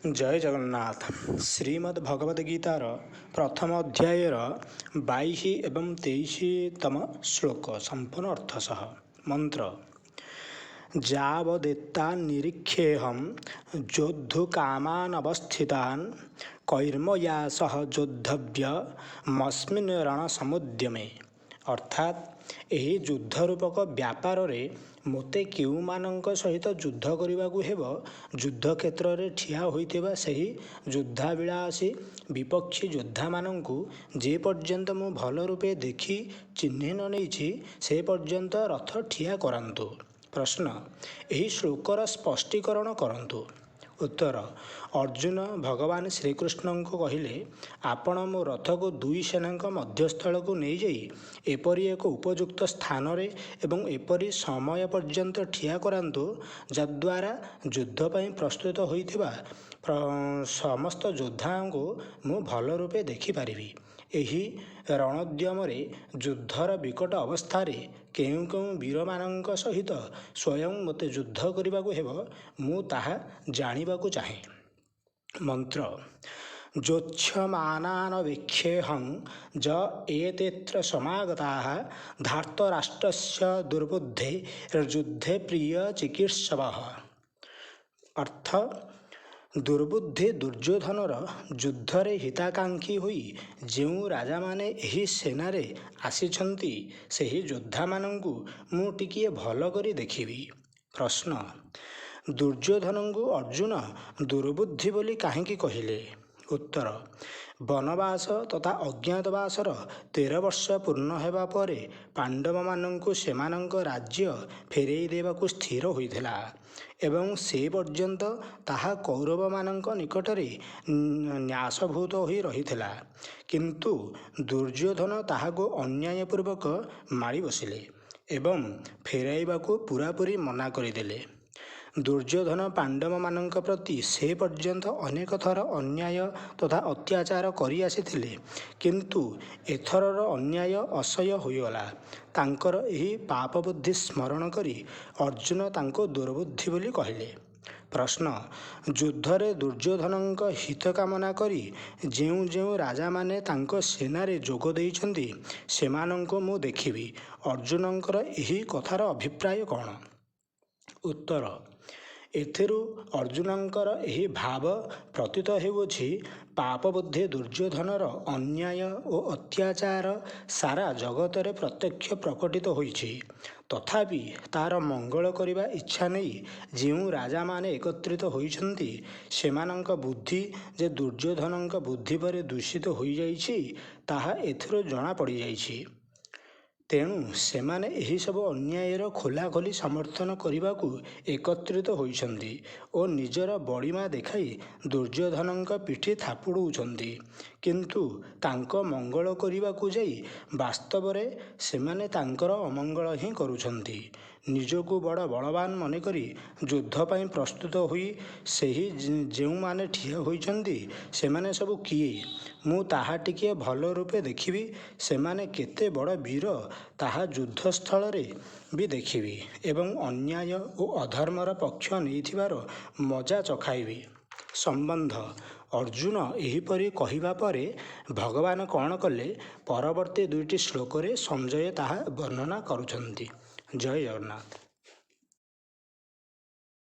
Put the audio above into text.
ଜୟ ଜଗନ୍ନାଥ। ଶ୍ରୀମଦ୍ ଭଗବଦ ଗୀତାର ପ୍ରଥମ ଅଧ୍ୟାୟର 22 ଏବଂ 23ତମ ଶ୍ଲୋକ ସମ୍ପୂର୍ଣ୍ଣ ଅର୍ଥ ସହ ମନ୍ତ୍ର। ଯାବଦେତା ନିରୀକ୍ଷେହଂ ଯୋଦ୍ଧୁକାମାନ୍ ଅବସ୍ଥିତାନ୍ କୈର୍ମୟା ସହ ଯୋଦ୍ଧବ୍ୟମସ୍ମିନ୍ ରଣସମୁଦ୍ୟମେ। ଅର୍ଥାତ୍ ଏହି ଯୁଦ୍ଧ ରୂପକ ବ୍ୟାପାରରେ ମୋତେ କେଉଁମାନଙ୍କ ସହିତ ଯୁଦ୍ଧ କରିବାକୁ ହେବ, ଯୁଦ୍ଧ କ୍ଷେତ୍ରରେ ଠିଆ ହୋଇଥିବା ସେହି ଯୁଦ୍ଧାଭିଳାଷୀ ବିପକ୍ଷୀ ଯୋଦ୍ଧାମାନଙ୍କୁ ଯେ ପର୍ଯ୍ୟନ୍ତ ମୁଁ ଭଲ ରୂପେ ଦେଖି ଚିହ୍ନି ନ ନେଇଛି ସେ ପର୍ଯ୍ୟନ୍ତ ରଥ ଠିଆ କରାନ୍ତୁ। ପ୍ରଶ୍ନ, ଏହି ଶ୍ଲୋକର ସ୍ପଷ୍ଟୀକରଣ କରନ୍ତୁ। ଉତ୍ତର। ଅର୍ଜୁନ ଭଗବାନ ଶ୍ରୀକୃଷ୍ଣଙ୍କୁ କହିଲେ, ଆପଣ ମୋ ରଥକୁ ଦୁଇ ସେନାଙ୍କ ମଧ୍ୟସ୍ଥଳକୁ ନେଇଯାଇ ଏପରି ଏକ ଉପଯୁକ୍ତ ସ୍ଥାନରେ ଏବଂ ଏପରି ସମୟ ପର୍ଯ୍ୟନ୍ତ ଠିଆ କରାନ୍ତୁ ଯଦ୍ୱାରା ଯୁଦ୍ଧ ପାଇଁ ପ୍ରସ୍ତୁତ ହୋଇଥିବା ସମସ୍ତ ଯୋଦ୍ଧାଙ୍କୁ ମୁଁ ଭଲ ରୂପେ ଦେଖିପାରିବି। ଏହି ରଣୋଦ୍ୟମରେ ଯୁଦ୍ଧର ବିକଟ ଅବସ୍ଥାରେ କେଉଁ କେଉଁ ବୀରମାନଙ୍କ ସହିତ ସ୍ୱୟଂ ମୋତେ ଯୁଦ୍ଧ କରିବାକୁ ହେବ ମୁଁ ତାହା ଜାଣିବାକୁ ଚାହେଁ। ମନ୍ତ୍ର। ଯୋତ୍ସ୍ୟମାନାନବେକ୍ଷେହଂ ଯ ଏତେତ୍ର ସମାଗତାଃ ଧାର୍ତ୍ତରାଷ୍ଟ୍ରସ୍ୟ ଦୁର୍ବୁଦ୍ଧେର୍ଯୁଦ୍ଧେ ପ୍ରିୟ ଚିକୀର୍ଷବଃ। ଅର୍ଥ, ଦୁର୍ବୁଦ୍ଧି ଦୁର୍ଯ୍ୟୋଧନର ଯୁଦ୍ଧରେ ହିତାକାଂକ୍ଷୀ ହୋଇ ଯେଉଁ ରାଜାମାନେ ଏହି ସେନାରେ ଆସିଛନ୍ତି ସେହି ଯୋଦ୍ଧାମାନଙ୍କୁ ମୁଁ ଟିକିଏ ଭଲ କରି ଦେଖିବି। ପ୍ରଶ୍ନ, ଦୁର୍ଯ୍ୟୋଧନଙ୍କୁ ଅର୍ଜୁନ ଦୁର୍ବୁଦ୍ଧି ବୋଲି କାହିଁକି କହିଲେ? ଉତ୍ତର। ବନବାସ ତଥା ଅଜ୍ଞାତବାସର 13 ବର୍ଷ ପୂର୍ଣ୍ଣ ହେବା ପରେ ପାଣ୍ଡବମାନଙ୍କୁ ସେମାନଙ୍କ ରାଜ୍ୟ ଫେରାଇ ଦେବାକୁ ସ୍ଥିର ହୋଇଥିଲା ଏବଂ ସେ ପର୍ଯ୍ୟନ୍ତ ତାହା କୌରବମାନଙ୍କ ନିକଟରେ ନ୍ୟାସଭୂତ ହୋଇ ରହିଥିଲା। କିନ୍ତୁ ଦୁର୍ଯ୍ୟୋଧନ ତାହାକୁ ଅନ୍ୟାୟପୂର୍ବକ ମାଡ଼ି ବସିଲେ ଏବଂ ଫେରାଇବାକୁ ପୂରାପୂରି ମନା କରିଦେଲେ। ଦୁର୍ଯ୍ୟୋଧନ ପାଣ୍ଡବମାନଙ୍କ ପ୍ରତି ସେ ପର୍ଯ୍ୟନ୍ତ ଅନେକ ଥର ଅନ୍ୟାୟ ତଥା ଅତ୍ୟାଚାର କରି ଆସିଥିଲେ, କିନ୍ତୁ ଏଥରର ଅନ୍ୟାୟ ଅସହ୍ୟ ହୋଇଗଲା। ତାଙ୍କର ଏହି ପାପ ବୁଦ୍ଧି ସ୍ମରଣ କରି ଅର୍ଜୁନ ତାଙ୍କୁ ଦୁର୍ବୁଦ୍ଧି ବୋଲି କହିଲେ। ପ୍ରଶ୍ନ, ଯୁଦ୍ଧରେ ଦୁର୍ଯ୍ୟୋଧନଙ୍କ ହିତ କାମନା କରି ଯେଉଁ ଯେଉଁ ରାଜାମାନେ ତାଙ୍କ ସେନାରେ ଯୋଗ ଦେଇଛନ୍ତି ସେମାନଙ୍କୁ ମୁଁ ଦେଖିବି। ଅର୍ଜୁନଙ୍କର ଏହି କଥାର ଅଭିପ୍ରାୟ କ'ଣ? ଉତ୍ତର। ଏଥିରୁ ଅର୍ଜୁନଙ୍କର ଏହି ଭାବ ପ୍ରତୀତ ହେଉଅଛି, ପାପବୁଦ୍ଧି ଦୁର୍ଯ୍ୟୋଧନର ଅନ୍ୟାୟ ଓ ଅତ୍ୟାଚାର ସାରା ଜଗତରେ ପ୍ରତ୍ୟକ୍ଷ ପ୍ରକଟିତ ହୋଇଛି। ତଥାପି ତାର ମଙ୍ଗଳ କରିବା ଇଚ୍ଛା ନେଇ ଯେଉଁ ରାଜାମାନେ ଏକତ୍ରିତ ହୋଇଛନ୍ତି ସେମାନଙ୍କ ବୁଦ୍ଧି ଯେ ଦୁର୍ଯ୍ୟୋଧନଙ୍କ ବୁଦ୍ଧି ପରି ଦୂଷିତ ହୋଇଯାଇଛି ତାହା ଏଥିରୁ ଜଣାପଡ଼ିଯାଇଛି। ତେଣୁ ସେମାନେ ଏହିସବୁ ଅନ୍ୟାୟର ଖୋଲାଖୋଲି ସମର୍ଥନ କରିବାକୁ ଏକତ୍ରିତ ହୋଇଛନ୍ତି ଓ ନିଜର ବଡ଼ିମା ଦେଖାଇ ଦୁର୍ଯ୍ୟୋଧନଙ୍କ ପିଠି ଥାପୁଡ଼ଉଛନ୍ତି। କିନ୍ତୁ ତାଙ୍କ ମଙ୍ଗଳ କରିବାକୁ ଯାଇ ବାସ୍ତବରେ ସେମାନେ ତାଙ୍କର ଅମଙ୍ଗଳ ହିଁ କରୁଛନ୍ତି। ନିଜକୁ ବଡ଼ ବଳବାନ ମନେକରି ଯୁଦ୍ଧ ପାଇଁ ପ୍ରସ୍ତୁତ ହୋଇ ସେହି ଯେଉଁମାନେ ଠିଆ ହୋଇଛନ୍ତି ସେମାନେ ସବୁ କିଏ, ମୁଁ ତାହା ଟିକିଏ ଭଲ ରୂପେ ଦେଖିବି। ସେମାନେ କେତେ ବଡ଼ ବୀର ତାହା ଯୁଦ୍ଧସ୍ଥଳରେ ବି ଦେଖିବି ଏବଂ ଅନ୍ୟାୟ ଓ ଅଧର୍ମର ପକ୍ଷ ନେଇଥିବାର ମଜା ଚଖାଇବି। ସମ୍ବନ୍ଧ। ଅର୍ଜୁନ ଏହିପରି କହିବା ପରେ ଭଗବାନ କ'ଣ କଲେ ପରବର୍ତ୍ତୀ 2ଟି ଶ୍ଲୋକରେ ସଞ୍ଜୟ ତାହା ବର୍ଣ୍ଣନା କରୁଛନ୍ତି। ଜୟ ଜଗନ୍ନାଥ।